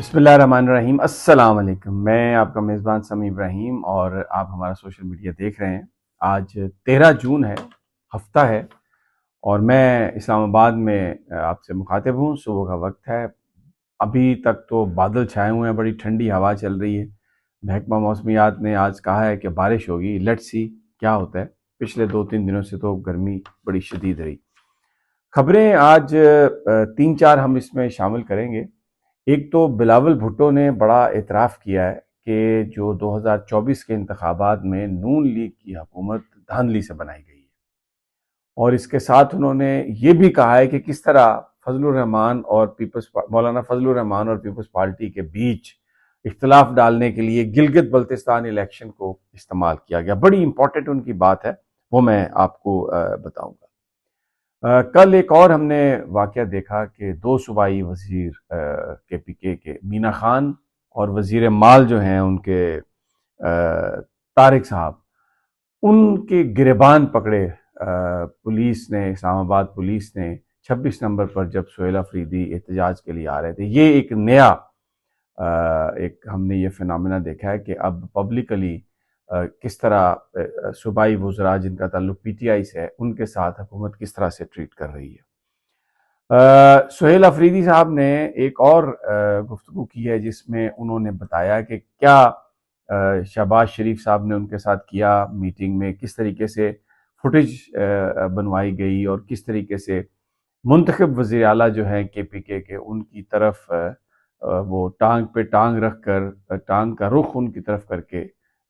بسم اللہ الرحمن الرحیم۔ السلام علیکم، میں آپ کا میزبان سمیع ابراہیم اور آپ ہمارا سوشل میڈیا دیکھ رہے ہیں۔ آج 13 جون ہے، ہفتہ ہے، اور میں اسلام آباد میں آپ سے مخاطب ہوں۔ صبح کا وقت ہے، ابھی تک تو بادل چھائے ہوئے ہیں، بڑی ٹھنڈی ہوا چل رہی ہے۔ محکمہ موسمیات نے آج کہا ہے کہ بارش ہوگی، لیٹس سی کیا ہوتا ہے۔ پچھلے 2-3 دنوں سے تو گرمی بڑی شدید رہی۔ خبریں آج 3-4 ہم اس میں شامل کریں گے۔ ایک تو بلاول بھٹو نے بڑا اعتراف کیا ہے کہ جو 2024 کے انتخابات میں نون لیگ کی حکومت دھاندلی سے بنائی گئی ہے، اور اس کے ساتھ انہوں نے یہ بھی کہا ہے کہ کس طرح مولانا فضل الرحمان اور پیپلز پارٹی کے بیچ اختلاف ڈالنے کے لیے گلگت بلتستان الیکشن کو استعمال کیا گیا۔ بڑی امپورٹنٹ ان کی بات ہے، وہ میں آپ کو بتاؤں گا۔ کل ایک اور ہم نے واقعہ دیکھا کہ 2 صوبائی وزیر کے پی کے مینا خان اور وزیر مال جو ہیں ان کے طارق صاحب، ان کے گریبان پکڑے پولیس نے، اسلام آباد پولیس نے 26 نمبر پر جب سہیل افریدی احتجاج کے لیے آ رہے تھے۔ یہ ایک نیا ہم نے یہ فینامنا دیکھا ہے کہ اب پبلکلی کس طرح صوبائی وزراء جن کا تعلق پی ٹی آئی سے ہے، ان کے ساتھ حکومت کس طرح سے ٹریٹ کر رہی ہے۔ سہیل افریدی صاحب نے ایک اور گفتگو کی ہے جس میں انہوں نے بتایا کہ کیا شہباز شریف صاحب نے ان کے ساتھ کیا میٹنگ میں، کس طریقے سے فوٹیج بنوائی گئی اور کس طریقے سے منتخب وزیر اعلیٰ جو ہیں کے پی کے ان کی طرف وہ ٹانگ پہ ٹانگ رکھ کر ٹانگ کا رخ ان کی طرف کر کے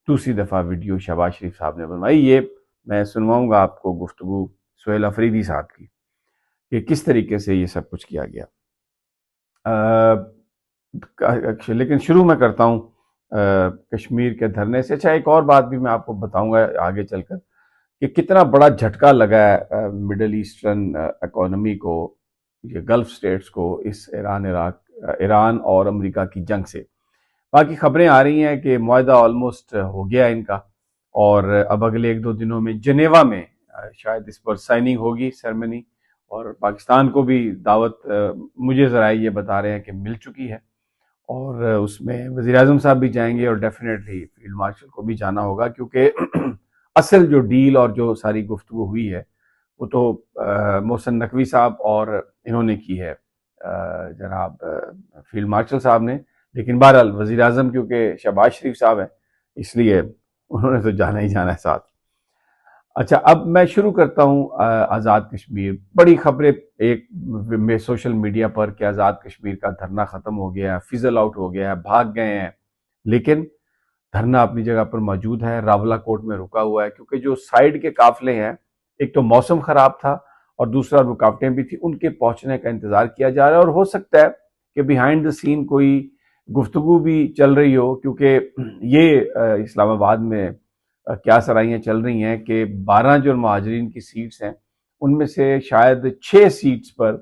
دوسری دفعہ ویڈیو شہباز شریف صاحب نے بنوائی۔ یہ میں سنواؤں گا آپ کو گفتگو سہیل افریدی صاحب کی کہ کس طریقے سے یہ سب کچھ کیا گیا۔ لیکن شروع میں کرتا ہوں کشمیر کے دھرنے سے۔ اچھا، ایک اور بات بھی میں آپ کو بتاؤں گا آگے چل کر کہ کتنا بڑا جھٹکا لگا ہے مڈل ایسٹرن اکانومی کو، یہ گلف سٹیٹس کو، اس ایران اور امریکہ کی جنگ سے۔ باقی خبریں آ رہی ہیں کہ معاہدہ آلموسٹ ہو گیا ان کا، اور اب اگلے 1-2 دنوں میں جنیوا میں شاید اس پر سائننگ ہوگی، سیرمنی، اور پاکستان کو بھی دعوت مجھے ذرائع یہ بتا رہے ہیں کہ مل چکی ہے، اور اس میں وزیر اعظم صاحب بھی جائیں گے اور ڈیفینیٹلی فیلڈ مارشل کو بھی جانا ہوگا، کیونکہ اصل جو ڈیل اور جو ساری گفتگو ہوئی ہے وہ تو محسن نقوی صاحب اور انہوں نے کی ہے، جناب فیلڈ مارشل صاحب نے، لیکن بہرحال وزیر اعظم کیونکہ شہباز شریف صاحب ہیں اس لیے انہوں نے تو جانا ہی جانا ہے ساتھ۔ اچھا، اب میں شروع کرتا ہوں آزاد کشمیر۔ بڑی خبریں ایک سوشل میڈیا پر کہ آزاد کشمیر کا دھرنا ختم ہو گیا ہے، فزل آؤٹ ہو گیا ہے، بھاگ گئے ہیں، لیکن دھرنا اپنی جگہ پر موجود ہے، راولہ کوٹ میں رکا ہوا ہے، کیونکہ جو سائیڈ کے قافلے ہیں، ایک تو موسم خراب تھا اور دوسرا رکاوٹیں بھی تھیں، ان کے پہنچنے کا انتظار کیا جا رہا ہے، اور ہو سکتا ہے کہ بیہائنڈ دا سین کوئی گفتگو بھی چل رہی ہو، کیونکہ یہ اسلام آباد میں کیا سرائیاں چل رہی ہیں کہ 12 جو مہاجرین کی سیٹس ہیں ان میں سے شاید 6 سیٹس پر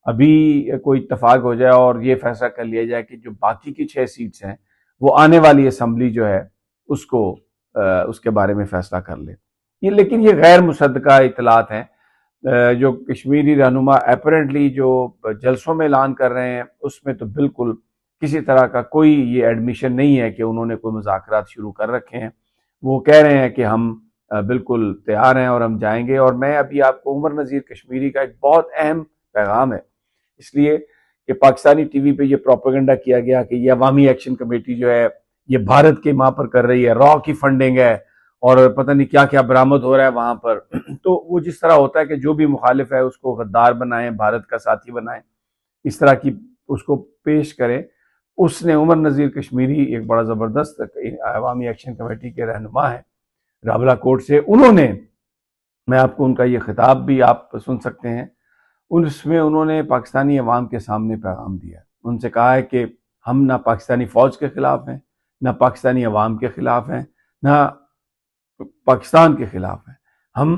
ابھی کوئی اتفاق ہو جائے اور یہ فیصلہ کر لیا جائے کہ جو باقی کی 6 سیٹس ہیں وہ آنے والی اسمبلی جو ہے اس کے بارے میں فیصلہ کر لے۔ لیکن یہ غیر مصدقہ اطلاعات ہیں۔ جو کشمیری رہنما اپیرنٹلی جو جلسوں میں اعلان کر رہے ہیں اس میں تو بالکل کسی طرح کا کوئی یہ ایڈمیشن نہیں ہے کہ انہوں نے کوئی مذاکرات شروع کر رکھے ہیں۔ وہ کہہ رہے ہیں کہ ہم بالکل تیار ہیں اور ہم جائیں گے۔ اور میں ابھی آپ کو عمر نذیر کشمیری کا ایک بہت اہم پیغام ہے، اس لیے کہ پاکستانی ٹی وی پہ یہ پروپیگنڈا کیا گیا کہ یہ عوامی ایکشن کمیٹی جو ہے یہ بھارت کے ماں پر کر رہی ہے، را کی فنڈنگ ہے اور پتہ نہیں کیا کیا برآمد ہو رہا ہے وہاں پر۔ تو وہ جس طرح ہوتا ہے کہ جو بھی مخالف ہے اس کو غدار بنائیں، بھارت کا ساتھی بنائیں، اس طرح کی اس کو پیش کریں۔ اس نے عمر نذیر کشمیری ایک بڑا زبردست عوامی ایکشن کمیٹی کے رہنما ہیں راولہ کوٹ سے، انہوں نے، میں آپ کو ان کا یہ خطاب بھی آپ سن سکتے ہیں، اس میں انہوں نے پاکستانی عوام کے سامنے پیغام دیا ہے۔ ان سے کہا ہے کہ ہم نہ پاکستانی فوج کے خلاف ہیں، نہ پاکستانی عوام کے خلاف ہیں، نہ پاکستان کے خلاف ہیں۔ ہم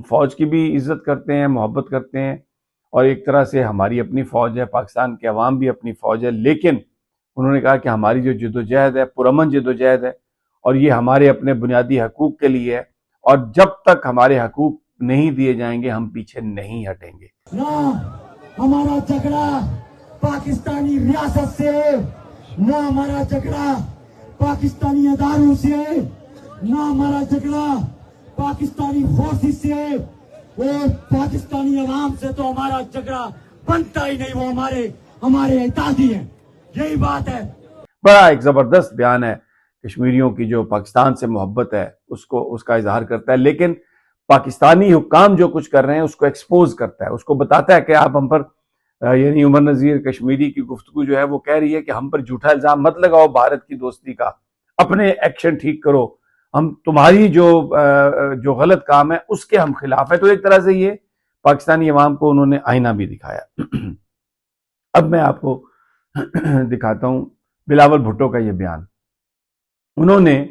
فوج کی بھی عزت کرتے ہیں، محبت کرتے ہیں، اور ایک طرح سے ہماری اپنی فوج ہے، پاکستان کے عوام بھی اپنی فوج ہے، لیکن انہوں نے کہا کہ ہماری جو جدوجہد ہے پرامن جدوجہد ہے، اور یہ ہمارے اپنے بنیادی حقوق کے لیے ہے، اور جب تک ہمارے حقوق نہیں دیے جائیں گے ہم پیچھے نہیں ہٹیں گے۔ نہ ہمارا جھگڑا پاکستانی ریاست سے، نہ ہمارا جھگڑا پاکستانی اداروں سے، نہ ہمارا جھگڑا پاکستانی فورسز سے، اور پاکستانی عوام سے تو ہمارا جھگڑا بنتا ہی نہیں، وہ ہمارے اتحادی ہیں، یہی بات ہے۔ بڑا ایک زبردست بیان ہے کشمیریوں کی جو پاکستان سے محبت ہے اس کا اظہار کرتا ہے، لیکن پاکستانی حکام جو کچھ کر رہے ہیں اس کو ایکسپوز کرتا ہے، اس کو بتاتا ہے کہ آپ ہم پر یعنی عمر نذیر کشمیری کی گفتگو جو ہے وہ کہہ رہی ہے کہ ہم پر جھوٹا الزام مت لگاؤ بھارت کی دوستی کا، اپنے ایکشن ٹھیک کرو، ہم تمہاری جو غلط کام ہے اس کے ہم خلاف ہے۔ تو ایک طرح سے یہ پاکستانی عوام کو انہوں نے آئینہ بھی دکھایا۔ اب میں آپ کو دکھاتا ہوں بلاول بھٹو کا یہ بیان۔ انہوں نے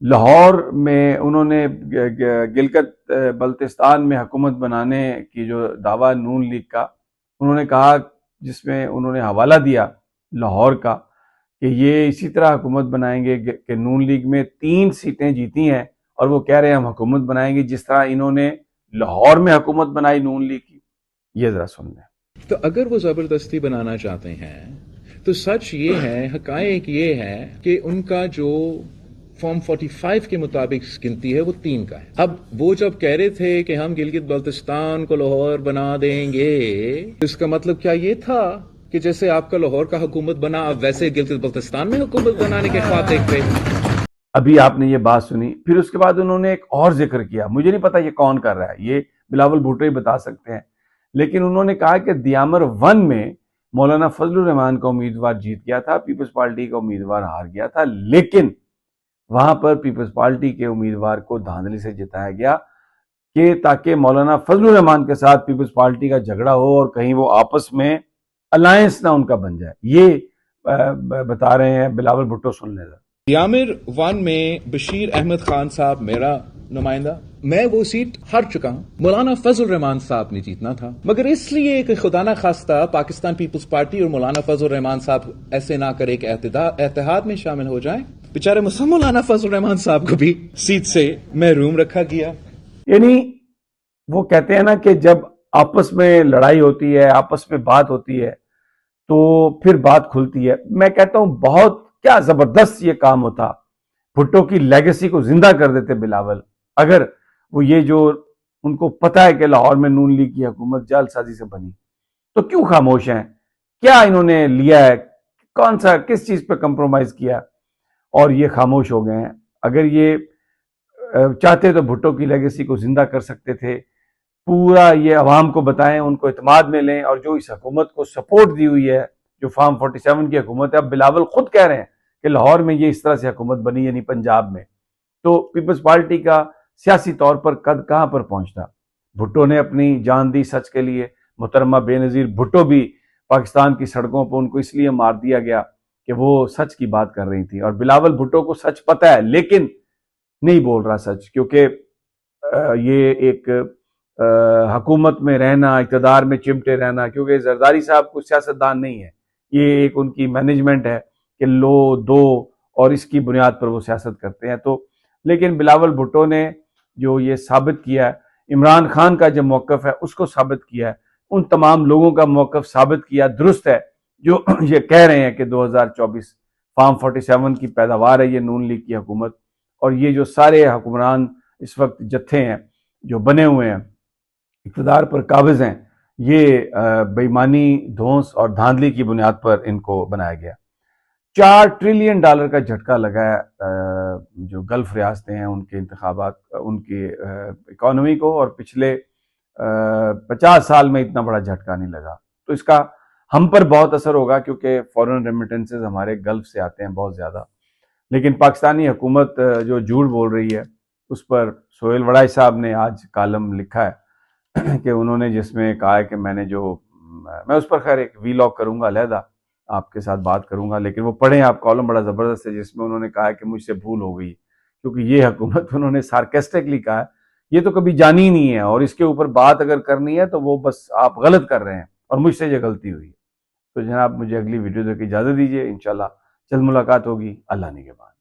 لاہور میں گلگت بلتستان میں حکومت بنانے کی جو دعویٰ نون لیگ کا، انہوں نے کہا، جس میں انہوں نے حوالہ دیا لاہور کا کہ یہ اسی طرح حکومت بنائیں گے کہ نون لیگ میں 3 سیٹیں جیتی ہیں اور وہ کہہ رہے ہیں ہم حکومت بنائیں گے جس طرح انہوں نے لاہور میں حکومت بنائی نون لیگ کی۔ یہ ذرا سن لیں۔ تو اگر وہ زبردستی بنانا چاہتے ہیں تو سچ یہ ہے، حقائق یہ ہے کہ ان کا جو فارم 45 کے مطابق گنتی ہے وہ 3 کا ہے۔ اب وہ جب کہہ رہے تھے کہ ہم گلگت بلتستان کو لاہور بنا دیں گے، اس کا مطلب کیا یہ تھا کہ جیسے آپ کا لاہور کا حکومت بنا اب ویسے گلگت بلتستان میں حکومت بنانے کے خواب دیکھ پہ؟ ابھی آپ نے یہ بات سنی، پھر اس کے بعد انہوں نے ایک اور ذکر کیا، مجھے نہیں پتا یہ کون کر رہا ہے، یہ بلاول بھٹو ہی بتا سکتے ہیں، لیکن انہوں نے کہا کہ دیامر 1 میں مولانا فضل الرحمان کا امیدوار جیت گیا تھا، پیپلز پارٹی کا امیدوار ہار گیا تھا، لیکن وہاں پر پیپلز پارٹی کے امیدوار کو دھاندلی سے جتایا گیا کہ تاکہ مولانا فضل الرحمان کے ساتھ پیپلز پارٹی کا جھگڑا ہو اور کہیں وہ آپس میں الائنس نہ ان کا بن جائے۔ یہ بتا رہے ہیں بلاول بھٹو، سن لیں ذرا۔ دیامر 1 میں بشیر احمد خان صاحب میرا نمائندہ، میں وہ سیٹ ہار چکا ہوں، مولانا فضل الرحمان صاحب نے جیتنا تھا، مگر اس لیے کہ خدا نہ خواستہ پاکستان پیپلز پارٹی اور مولانا فضل الرحمان صاحب ایسے نہ کرے کہ اتحاد میں شامل ہو جائیں، بیچارے مولانا فضل الرحمان صاحب کو بھی سیٹ سے محروم رکھا گیا۔ یعنی وہ کہتے ہیں نا کہ جب آپس میں لڑائی ہوتی ہے، آپس میں بات ہوتی ہے تو پھر بات کھلتی ہے۔ میں کہتا ہوں بہت کیا زبردست یہ کام ہوتا، بھٹو کی لیگیسی کو زندہ کر دیتے بلاول، اگر وہ یہ جو ان کو پتا ہے کہ لاہور میں نون لیگ کی حکومت جعل سازی سے بنی، تو کیوں خاموش ہیں؟ کیا انہوں نے لیا ہے؟ کس چیز پہ کمپرومائز کیا اور یہ خاموش ہو گئے ہیں؟ اگر یہ چاہتے تو بھٹو کی لیگیسی کو زندہ کر سکتے تھے، پورا یہ عوام کو بتائیں، ان کو اعتماد میں لیں، اور جو اس حکومت کو سپورٹ دی ہوئی ہے جو فارم 47 کی حکومت ہے، اب بلاول خود کہہ رہے ہیں کہ لاہور میں یہ اس طرح سے حکومت بنی، یعنی پنجاب میں، تو پیپلز پارٹی کا سیاسی طور پر قد کہاں پر پہنچتا۔ بھٹو نے اپنی جان دی سچ کے لیے، محترمہ بے نظیر بھٹو بھی پاکستان کی سڑکوں پر ان کو اس لیے مار دیا گیا کہ وہ سچ کی بات کر رہی تھی، اور بلاول بھٹو کو سچ پتہ ہے لیکن نہیں بول رہا سچ، کیونکہ یہ ایک حکومت میں رہنا، اقتدار میں چمٹے رہنا، کیونکہ زرداری صاحب کو سیاستدان نہیں ہے، یہ ایک ان کی مینجمنٹ ہے کہ لو دو اور اس کی بنیاد پر وہ سیاست کرتے ہیں۔ تو لیکن بلاول بھٹو نے جو یہ ثابت کیا ہے، عمران خان کا جو موقف ہے اس کو ثابت کیا ہے، ان تمام لوگوں کا موقف ثابت کیا، درست ہے، جو یہ کہہ رہے ہیں کہ 2024 فارم 47 کی پیداوار ہے یہ نون لیگ کی حکومت، اور یہ جو سارے حکمران اس وقت جتھے ہیں جو بنے ہوئے ہیں، اقتدار پر قابض ہیں، یہ بے ایمانی، دھونس اور دھاندلی کی بنیاد پر ان کو بنایا گیا۔ $4 ٹریلین کا جھٹکا لگا ہے جو گلف ریاستیں ہیں ان کے انتخابات، ان کی اکانومی کو، اور پچھلے 50 سال میں اتنا بڑا جھٹکا نہیں لگا۔ تو اس کا ہم پر بہت اثر ہوگا کیونکہ فورن ریمیٹنسز ہمارے گلف سے آتے ہیں بہت زیادہ، لیکن پاکستانی حکومت جو جھوٹ بول رہی ہے اس پر سہیل وڑائی صاحب نے آج کالم لکھا ہے کہ انہوں نے، جس میں کہا ہے کہ میں اس پر خیر ایک ویلاگ کروں گا، علیحدہ آپ کے ساتھ بات کروں گا، لیکن وہ پڑھیں آپ، کالم بڑا زبردست ہے جس میں انہوں نے کہا ہے کہ مجھ سے بھول ہو گئی، کیونکہ یہ حکومت انہوں نے سارکیسٹکلی کہا ہے یہ تو کبھی جانی ہی نہیں ہے، اور اس کے اوپر بات اگر کرنی ہے تو وہ بس آپ غلط کر رہے ہیں اور مجھ سے یہ غلطی ہوئی ہے۔ تو جناب مجھے اگلی ویڈیو دیکھ کے اجازت دیجیے، انشاءاللہ جلد ملاقات ہوگی، اللہ نگہبان۔